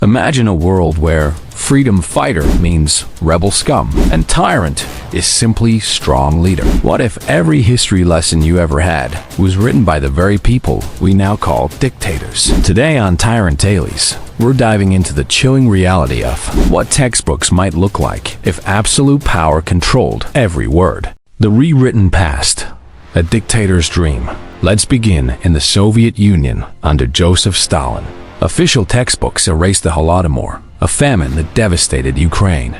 Imagine a world where freedom fighter means rebel scum and tyrant is simply strong leader. What if every history lesson you ever had was written by the very people we now call dictators? Today on Tyrant Tales, we're diving into the chilling reality of what textbooks might look like if absolute power controlled every word. The rewritten past, a dictator's dream. Let's begin in the Soviet Union under Joseph Stalin. Official textbooks erased the Holodomor, a famine that devastated Ukraine.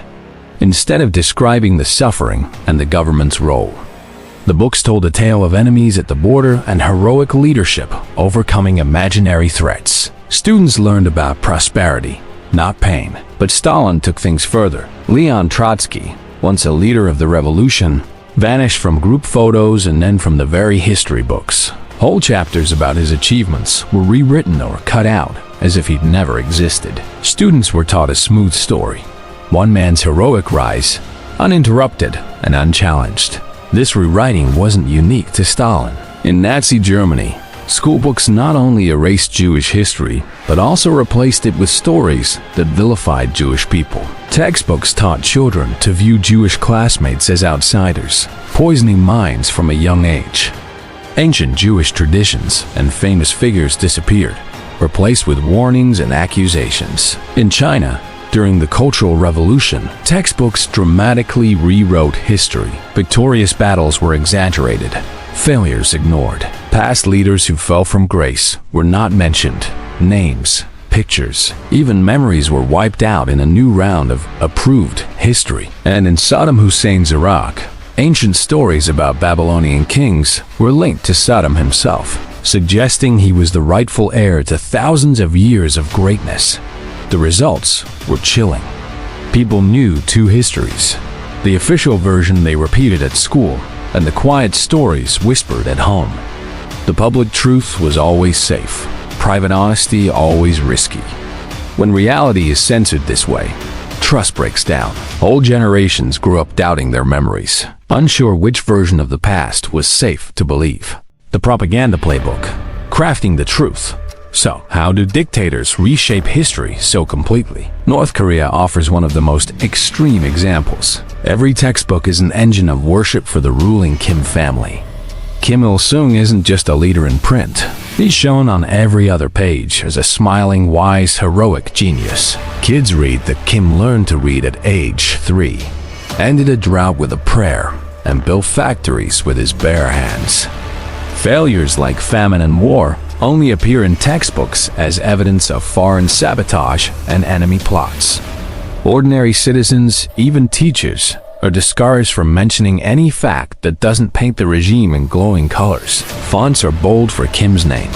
Instead of describing the suffering and the government's role, the books told a tale of enemies at the border and heroic leadership overcoming imaginary threats. Students learned about prosperity, not pain. But Stalin took things further. Leon Trotsky, once a leader of the revolution, vanished from group photos and then from the very history books. Whole chapters about his achievements were rewritten or cut out as if he'd never existed. Students were taught a smooth story, one man's heroic rise, uninterrupted and unchallenged. This rewriting wasn't unique to Stalin. In Nazi Germany, schoolbooks not only erased Jewish history, but also replaced it with stories that vilified Jewish people. Textbooks taught children to view Jewish classmates as outsiders, poisoning minds from a young age. Ancient Jewish traditions and famous figures disappeared, replaced with warnings and accusations. In China, during the Cultural Revolution, textbooks dramatically rewrote history. Victorious battles were exaggerated, failures ignored. Past leaders who fell from grace were not mentioned. Names, pictures, even memories were wiped out in a new round of approved history. And in Saddam Hussein's Iraq, ancient stories about Babylonian kings were linked to Saddam himself, suggesting he was the rightful heir to thousands of years of greatness. The results were chilling. People knew two histories: the official version they repeated at school, and the quiet stories whispered at home. The public truth was always safe, private honesty always risky. When reality is censored this way, trust breaks down. Whole generations grew up doubting their memories, unsure which version of the past was safe to believe. The propaganda playbook, crafting the truth. So, how do dictators reshape history so completely? North Korea offers one of the most extreme examples. Every textbook is an engine of worship for the ruling Kim family. Kim Il-sung isn't just a leader in print. He's shown on every other page as a smiling, wise, heroic genius. Kids read that Kim learned to read at age 3, ended a drought with a prayer, and built factories with his bare hands. Failures like famine and war only appear in textbooks as evidence of foreign sabotage and enemy plots. Ordinary citizens, even teachers, are discouraged from mentioning any fact that doesn't paint the regime in glowing colors. Fonts are bold for Kim's name.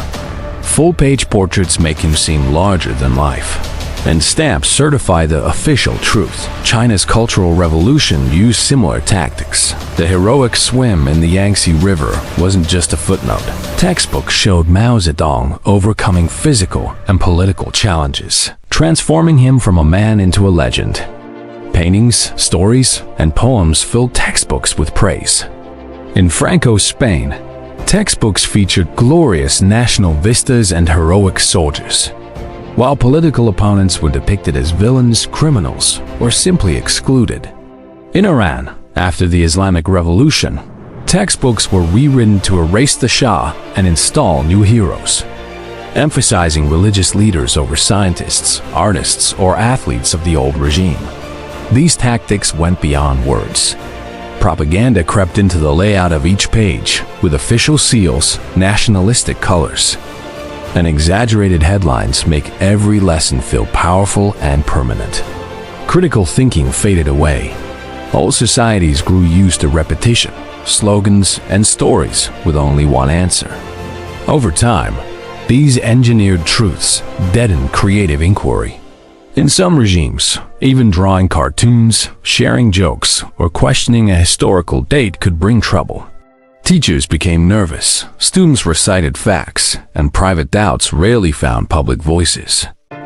Full-page portraits make him seem larger than life. And stamps certify the official truth. China's Cultural Revolution used similar tactics. The heroic swim in the Yangtze River wasn't just a footnote. Textbooks showed Mao Zedong overcoming physical and political challenges, transforming him from a man into a legend. Paintings, stories, and poems filled textbooks with praise. In Franco's Spain, textbooks featured glorious national vistas and heroic soldiers, while political opponents were depicted as villains, criminals, or simply excluded. In Iran, after the Islamic Revolution, textbooks were rewritten to erase the Shah and install new heroes, emphasizing religious leaders over scientists, artists, or athletes of the old regime. These tactics went beyond words. Propaganda crept into the layout of each page, with official seals, nationalistic colors, and exaggerated headlines make every lesson feel powerful and permanent. Critical thinking faded away. Whole societies grew used to repetition, slogans, and stories with only one answer. Over time, these engineered truths deadened creative inquiry. In some regimes, even drawing cartoons, sharing jokes, or questioning a historical date could bring trouble. Teachers became nervous, students recited facts, and private doubts rarely found public voices.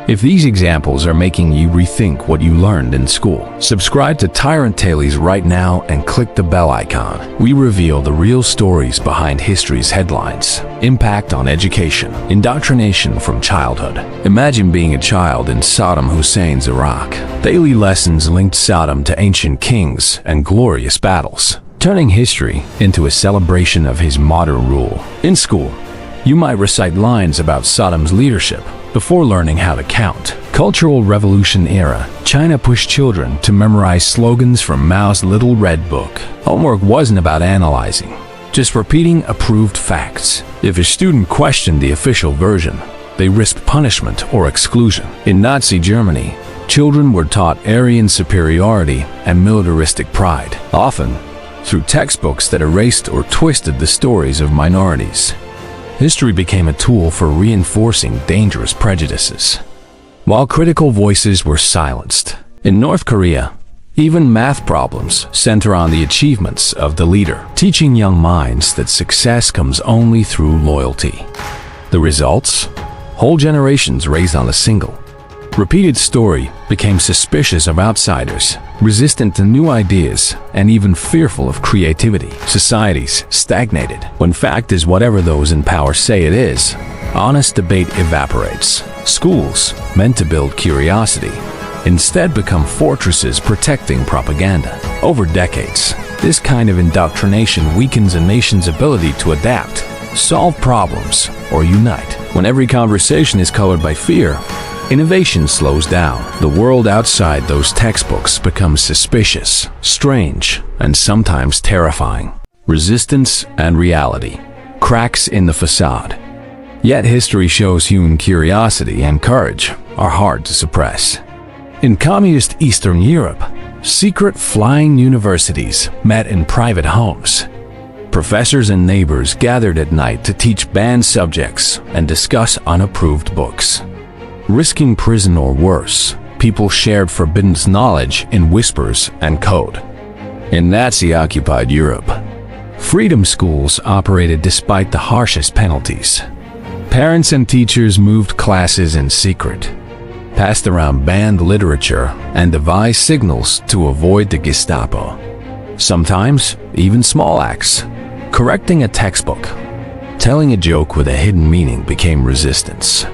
If these examples are making you rethink what you learned in school, subscribe to Tyrant Tales right now and click the bell icon. We reveal the real stories behind history's headlines, impact on education, indoctrination from childhood. Imagine being a child in Saddam Hussein's Iraq. Daily lessons linked Saddam to ancient kings and glorious battles, turning history into a celebration of his modern rule. In school, you might recite lines about Saddam's leadership before learning how to count. Cultural Revolution era, China pushed children to memorize slogans from Mao's Little Red Book. Homework wasn't about analyzing, just repeating approved facts. If a student questioned the official version, they risked punishment or exclusion. In Nazi Germany, children were taught Aryan superiority and militaristic pride, often through textbooks that erased or twisted the stories of minorities. History became a tool for reinforcing dangerous prejudices, while critical voices were silenced. In North Korea, even math problems center on the achievements of the leader, teaching young minds that success comes only through loyalty. The results? Whole generations raised on a single, repeated story became suspicious of outsiders, resistant to new ideas, and even fearful of creativity. Societies stagnated. When fact is whatever those in power say it is, honest debate evaporates. Schools, meant to build curiosity, instead become fortresses protecting propaganda. Over decades, this kind of indoctrination weakens a nation's ability to adapt, solve problems, or unite. When every conversation is colored by fear, innovation slows down. The world outside those textbooks becomes suspicious, strange, and sometimes terrifying. Resistance and reality, cracks in the facade. Yet history shows human curiosity and courage are hard to suppress. In communist Eastern Europe, secret flying universities met in private homes. Professors and neighbors gathered at night to teach banned subjects and discuss unapproved books. Risking prison or worse, people shared forbidden knowledge in whispers and code. In Nazi-occupied Europe, freedom schools operated despite the harshest penalties. Parents and teachers moved classes in secret, passed around banned literature, and devised signals to avoid the Gestapo. Sometimes, even small acts, correcting a textbook, telling a joke with a hidden meaning became resistance.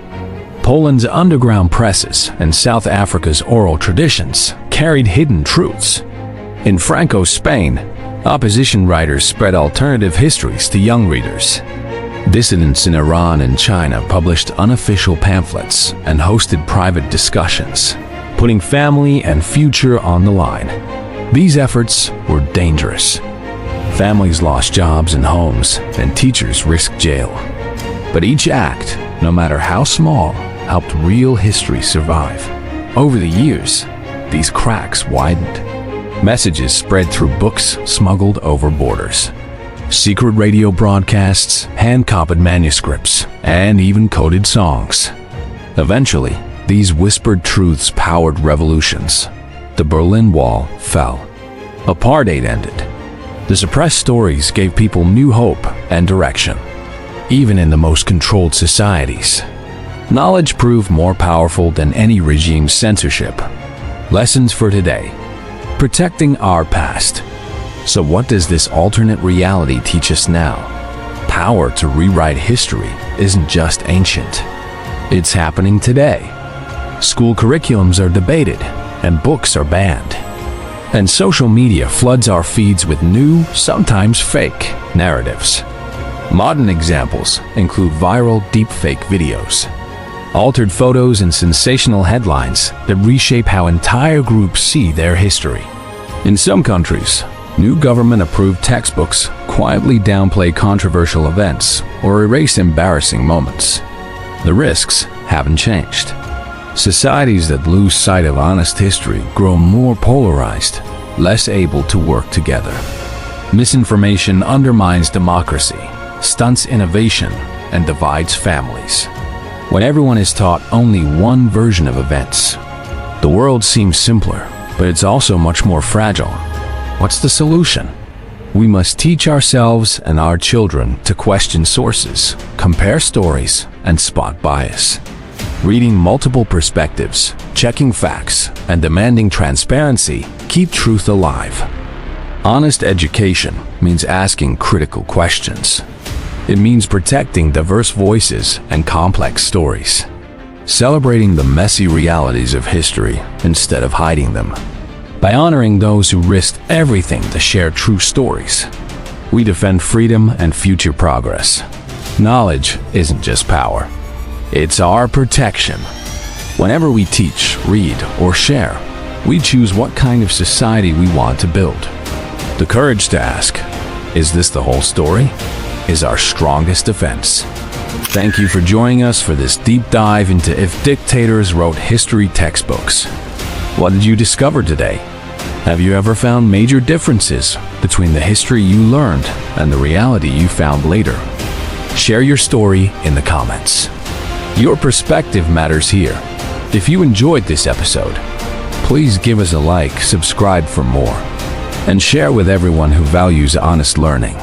Poland's underground presses and South Africa's oral traditions carried hidden truths. In Franco's Spain, opposition writers spread alternative histories to young readers. Dissidents in Iran and China published unofficial pamphlets and hosted private discussions, putting family and future on the line. These efforts were dangerous. Families lost jobs and homes, and teachers risked jail. But each act, no matter how small, helped real history survive. Over the years, these cracks widened. Messages spread through books smuggled over borders. Secret radio broadcasts, hand-copied manuscripts, and even coded songs. Eventually, these whispered truths powered revolutions. The Berlin Wall fell. Apartheid ended. The suppressed stories gave people new hope and direction. Even in the most controlled societies, knowledge proved more powerful than any regime's censorship. Lessons for today: protecting our past. So what does this alternate reality teach us now? Power to rewrite history isn't just ancient. It's happening today. School curriculums are debated, and books are banned. And social media floods our feeds with new, sometimes fake, narratives. Modern examples include viral deepfake videos, altered photos, and sensational headlines that reshape how entire groups see their history. In some countries, new government-approved textbooks quietly downplay controversial events or erase embarrassing moments. The risks haven't changed. Societies that lose sight of honest history grow more polarized, less able to work together. Misinformation undermines democracy, stunts innovation, and divides families. When everyone is taught only one version of events, the world seems simpler, but it's also much more fragile. What's the solution? We must teach ourselves and our children to question sources, compare stories, and spot bias. Reading multiple perspectives, checking facts, and demanding transparency keep truth alive. Honest education means asking critical questions. It means protecting diverse voices and complex stories, celebrating the messy realities of history instead of hiding them. By honoring those who risked everything to share true stories, we defend freedom and future progress. Knowledge isn't just power, it's our protection. Whenever we teach, read, or share, we choose what kind of society we want to build. The courage to ask, is this the whole story? Is our strongest defense. Thank you for joining us for this deep dive into if dictators wrote history textbooks. What did you discover today? Have you ever found major differences between the history you learned and the reality you found later? Share your story in the comments. Your perspective matters here. If you enjoyed this episode, please give us a like, subscribe for more, and share with everyone who values honest learning.